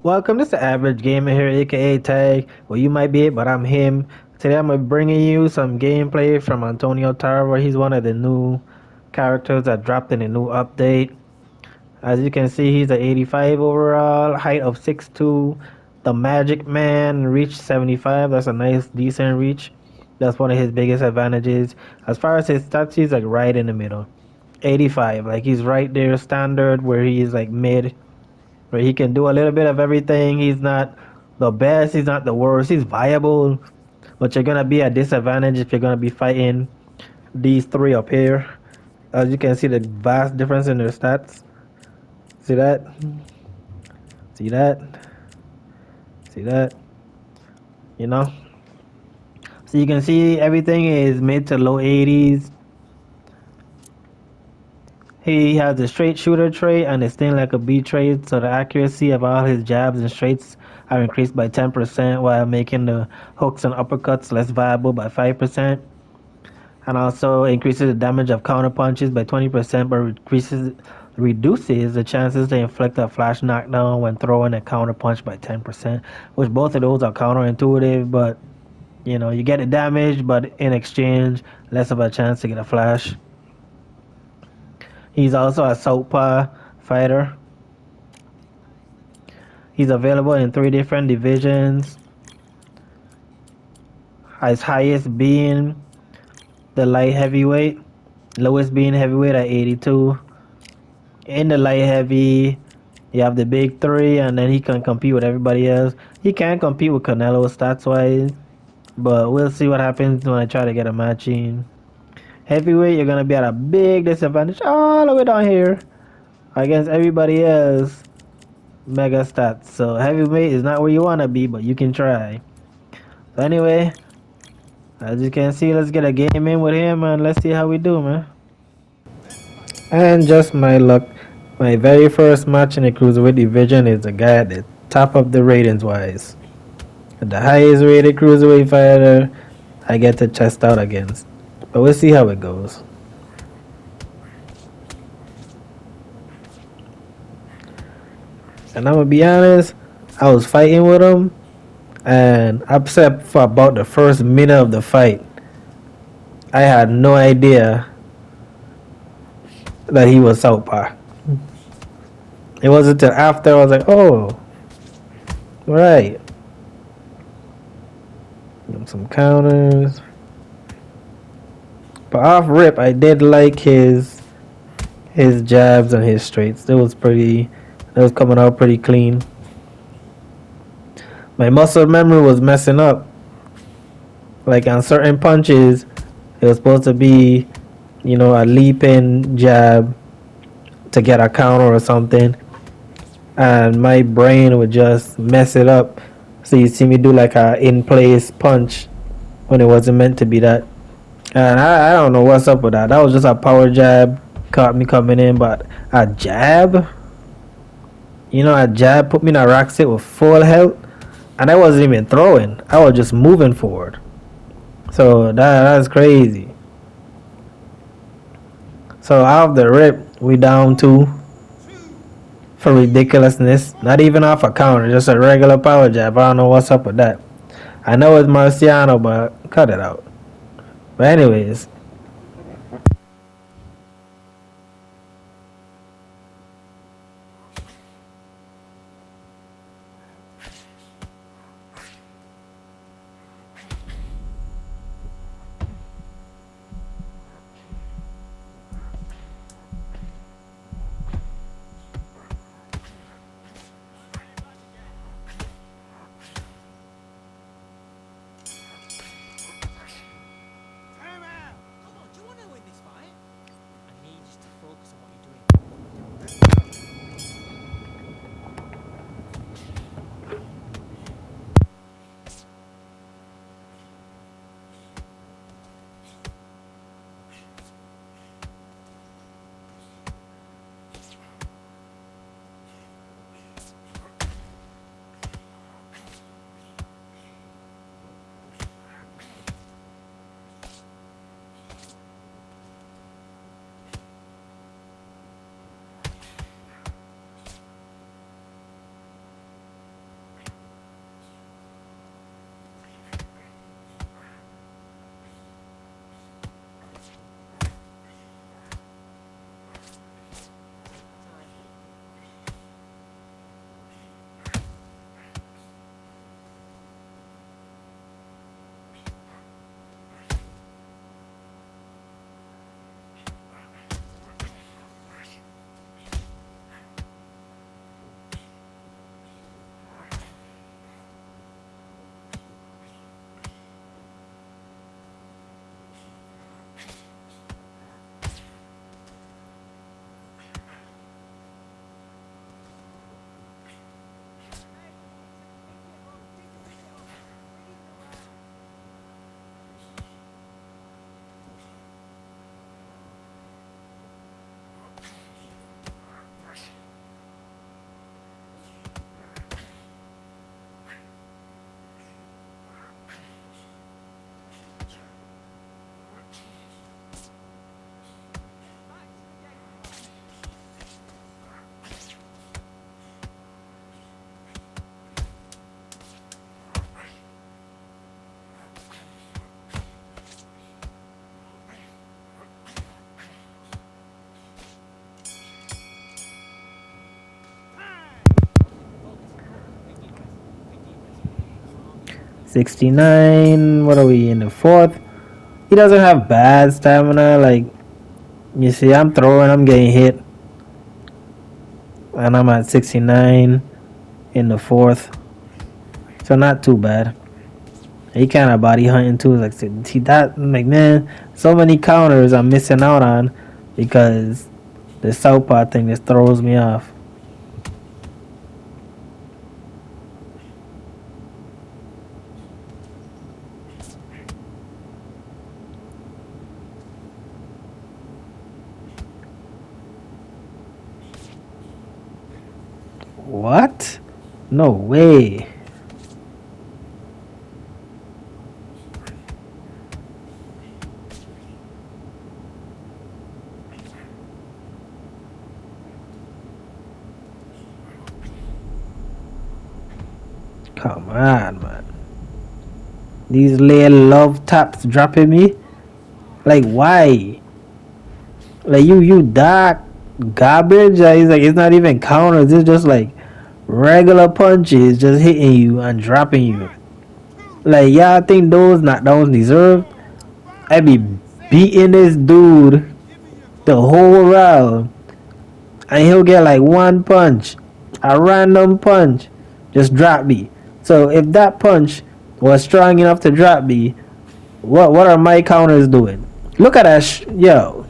Welcome, this is the Average Gamer here, aka Tag. Well, you might be it, but I'm him. Today I'm bringing you some gameplay from Antonio Tarver. He's one of the new characters that dropped in a new update. As you can see, he's a 85 overall, height of 6'2". The Magic Man reach 75. That's a nice, decent reach. That's one of his biggest advantages. As far as his stats, he's like right in the middle. 85, like he's right there, standard, where he's like mid, where he can do a little bit of everything. He's not the best, he's not the worst, he's viable, but you're gonna be at disadvantage if you're gonna be fighting these three up here. As you can see, the vast difference in their stats. See that? See that? See that? You know? So you can see everything is mid to low 80s. He has the straight shooter trait and the sting like a B trait, so the accuracy of all his jabs and straights are increased by 10% while making the hooks and uppercuts less viable by 5%. And also increases the damage of counter punches by 20%, but reduces the chances to inflict a flash knockdown when throwing a counter punch by 10%, which both of those are counterintuitive, but you get the damage, but in exchange, less of a chance to get a flash. He's also a southpaw fighter. He's available in three different divisions. His highest being the light heavyweight, lowest being heavyweight at 82. In the light heavy, you have the big three, and then he can compete with everybody else. He can compete with Canelo stats wise, but we'll see what happens when I try to get a match in. Heavyweight, you're gonna be at a big disadvantage all the way down here against everybody else. Mega stats. So heavyweight is not where you wanna be, but you can try. So anyway, as you can see, let's get a game in with him and let's see how we do, man. And just my luck, my very first match in the cruiserweight division is the guy at the top of the ratings wise. The highest rated cruiserweight fighter I get to test out against. But we'll see how it goes. And I'm gonna be honest, I was fighting with him and upset for about the first minute of the fight. I had no idea that he was southpaw. It wasn't until after I was like, oh, right. Some counters. But off rip, I did like his jabs and his straights. That was coming out pretty clean. My muscle memory was messing up. Like on certain punches, it was supposed to be, a leaping jab to get a counter or something, and my brain would just mess it up. So you see me do like a in place punch when it wasn't meant to be that. And I don't know what's up with that. That was just a power jab, caught me coming in, but a jab, a jab put me in a rack sit with full health, and I wasn't even throwing. I was just moving forward. So that's crazy. So off the rip, we down two for ridiculousness. Not even off a counter, just a regular power jab. I don't know what's up with that. I know it's Marciano, but cut it out. But anyways, 69. What are we in the fourth? He doesn't have bad stamina. Like, you see, I'm throwing, I'm getting hit, and I'm at 69 in the fourth. So not too bad. He kind of body hunting too. Like, see that, like, man, so many counters I'm missing out on because the southpaw thing just throws me off. What? No way. Come on, man. These little love taps dropping me. Like, why? Like, you dark garbage. He's like, it's not even counters. It's just like regular punches just hitting you and dropping you. Like, yeah, I think those knockdowns deserved. I be beating this dude the whole round, and he'll get like one punch, a random punch, just drop me. So if that punch was strong enough to drop me, what are my counters doing? Look at that, yo.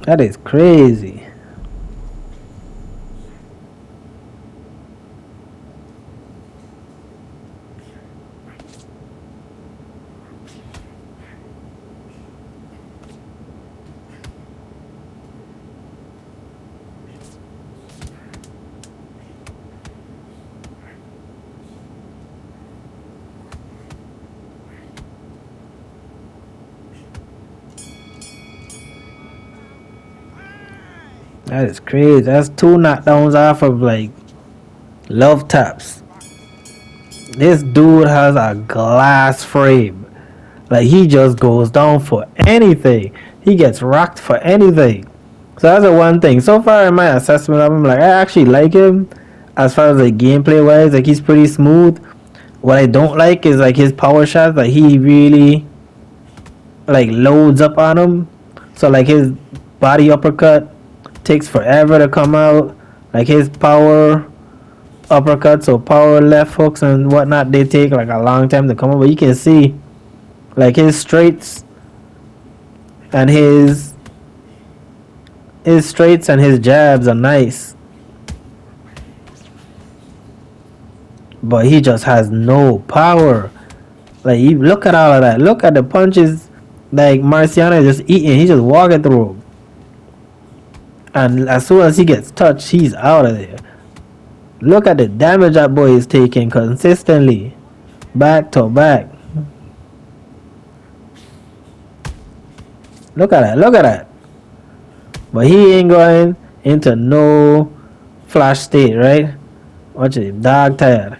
That is crazy. That is crazy. That's two knockdowns off of like love taps. This dude has a glass frame. Like he just goes down for anything. He gets rocked for anything. So that's the one thing. So far in my assessment of him, like I actually like him as far as like gameplay wise. Like he's pretty smooth. What I don't like is like his power shots. Like he really like loads up on him. So like his body uppercut takes forever to come out. Like his power uppercuts or power left hooks and whatnot, they take like a long time to come out. But you can see like his straights and his straights and his jabs are nice. But he just has no power. Like you look at all of that. Look at the punches like Marciano is just eating. He's just walking through them. And as soon as he gets touched, he's out of there. Look at the damage that boy is taking consistently. Back to back. Look at that. Look at that. But he ain't going into no flash state, right? Watch it. Dog tired.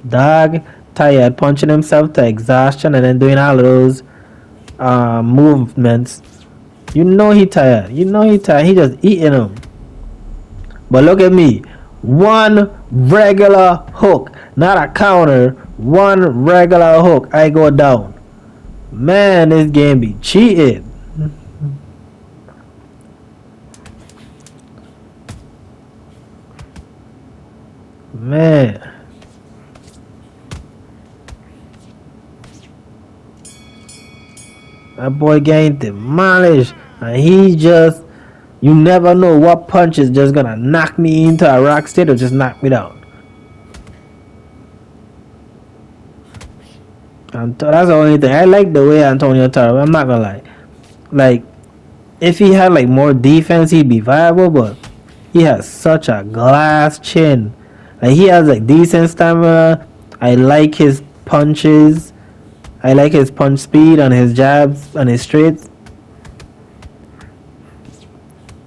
Dog tired, punching himself to exhaustion and then doing all those movements. You know he tired. You know he tired. He just eating them. But look at me. One regular hook. Not a counter. One regular hook. I go down. Man, this game be cheated. Man. That boy getting demolished. And he just, you never know what punch is just gonna knock me into a rock state or just knock me down. And that's the only thing. I like the way Antonio Tarver, I'm not gonna lie. Like, if he had like more defense, he'd be viable, but he has such a glass chin. Like, he has like decent stamina. I like his punches. I like his punch speed and his jabs and his straights.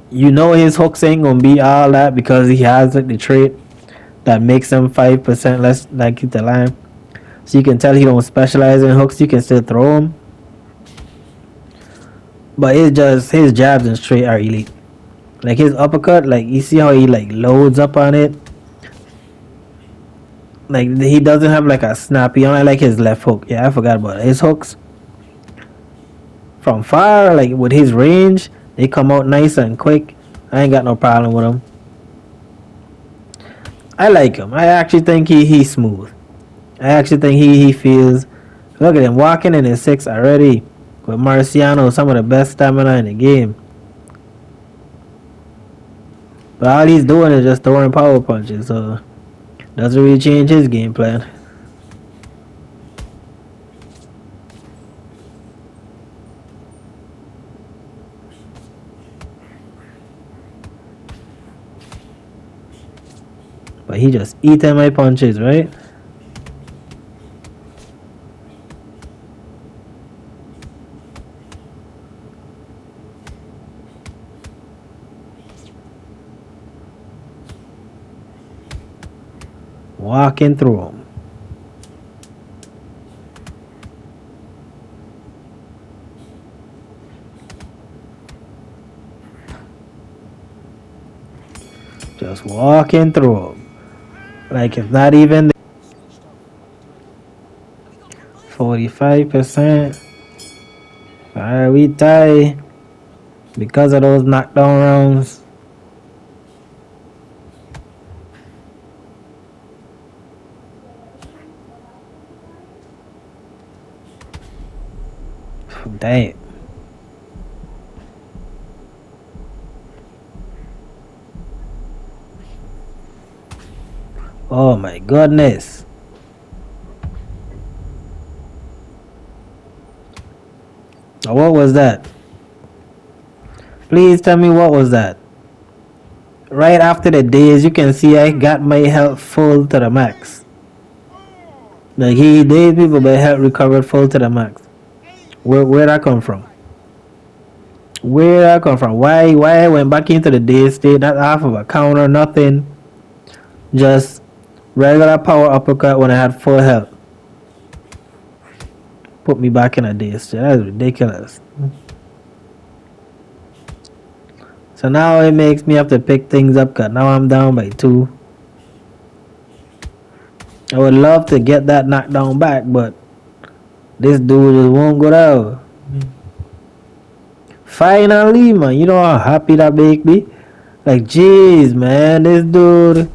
You know his hooks ain't gonna be all that because he has like the trait that makes him 5% less likely to land. So you can tell he don't specialize in hooks. You can still throw him, but it's just his jabs and straight are elite. Like his uppercut, like you see how he like loads up on it. Like he doesn't have like a snappy. I like his left hook. Yeah, I forgot about it. His hooks from far, like with his range, they come out nice and quick. I ain't got no problem with him. I like him. I actually think he's smooth. I actually think he feels. Look at him walking in his six already with Marciano, some of the best stamina in the game. But all he's doing is just throwing power punches, so doesn't really change his game plan. But he just eating my punches, right? Walking through them. Just walking through them. Like it's not even 45%. Alright, we tie because of those knockdown rounds. Damn. Oh my goodness. What was that? Please tell me what was that? Right after the days, you can see I got my health full to the max. Like he did people, but health recovered full to the max. Where that come from? Where that come from? Why I went back into the day state? Not half of a counter, nothing. Just regular power uppercut when I had full health. Put me back in a day state. That's ridiculous. So now it makes me have to pick things up, cause now I'm down by 2. I would love to get that knockdown back, but this dude just won't go down. Finally, man, you know how happy that make me? Like, jeez, man, this dude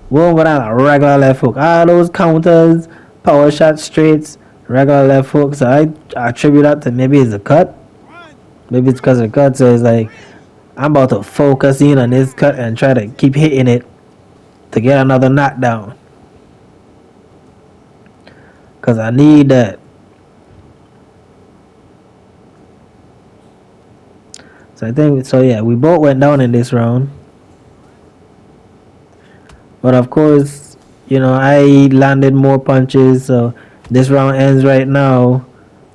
won't go down a regular left hook. All those counters, power shot straights, regular left hooks. So I attribute that to maybe it's a cut. Maybe it's because of the cut. So it's like, I'm about to focus in on this cut and try to keep hitting it to get another knockdown. Because I need that. So I think, so yeah, we both went down in this round. But of course, you know, I landed more punches. So this round ends right now.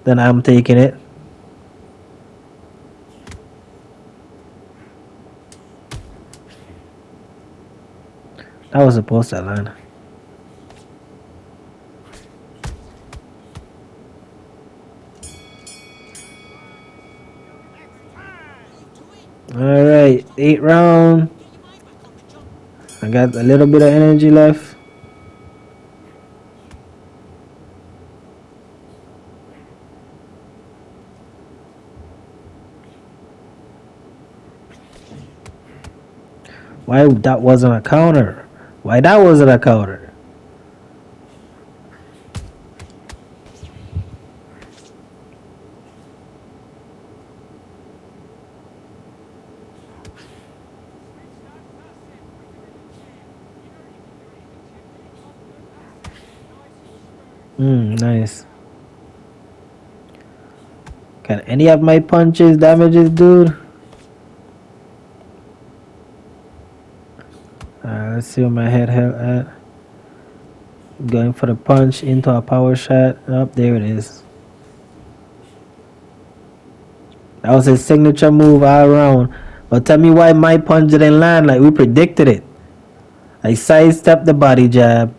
Then I'm taking it. That was supposed to land. Alright, 8 round. I got a little bit of energy left. Why that wasn't a counter? Why that wasn't a counter? Nice. Can any of my punches damages, dude? Let's see where my head held at. Going for the punch into a power shot. Up there it is. That was his signature move all around. But tell me why my punch didn't land like we predicted it. I sidestepped the body jab.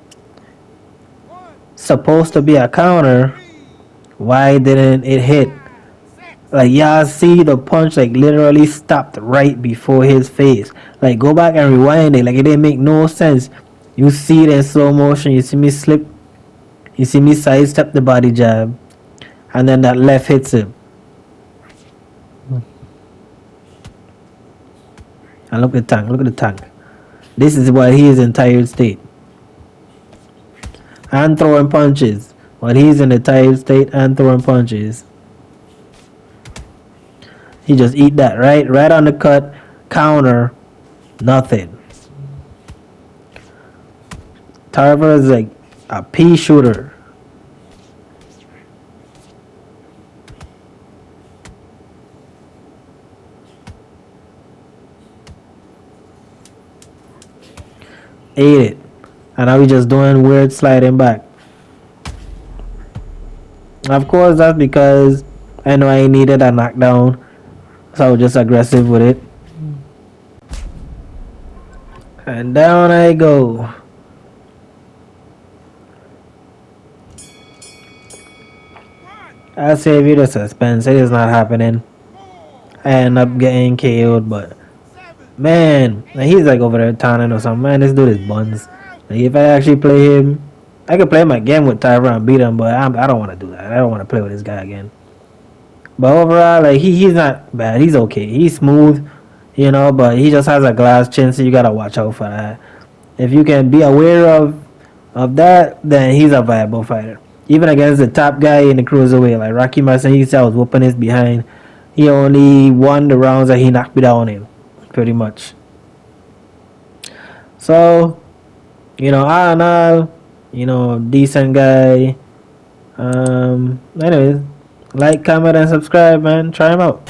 supposed to be a counter, why didn't it hit? Like y'all see the punch like literally stopped right before his face. Like go back and rewind it. Like it didn't make no sense. You see it in slow motion. You see me slip. You see me sidestep the body jab, and then that left hits him. And look at the tank. Look at the tank. This is why he is in tired state and throwing punches. While he's in a tired state and throwing punches, he just eat that right on the cut, counter, nothing. Tarver is like a pea shooter. Ate it. And now we just doing weird sliding back. Of course, that's because I know I needed a knockdown. So I was just aggressive with it. And down I go. I'll save you the suspense. It is not happening. I end up getting KO'd, but man, he's like over there taunting or something. Man, this dude is buns. Like, if I actually play him, I could play him again with Tarver and beat him, but I don't want to do that. I don't want to play with this guy again. But overall, like he's not bad. He's okay. He's smooth, but he just has a glass chin, so you gotta watch out for that. If you can be aware of that, then he's a viable fighter. Even against the top guy in the cruiserweight, like Rocky Marciano, he said I was whooping his behind. He only won the rounds that he knocked me down in, pretty much. So, all in all, decent guy. Anyways, like, comment, and subscribe, man. Try him out.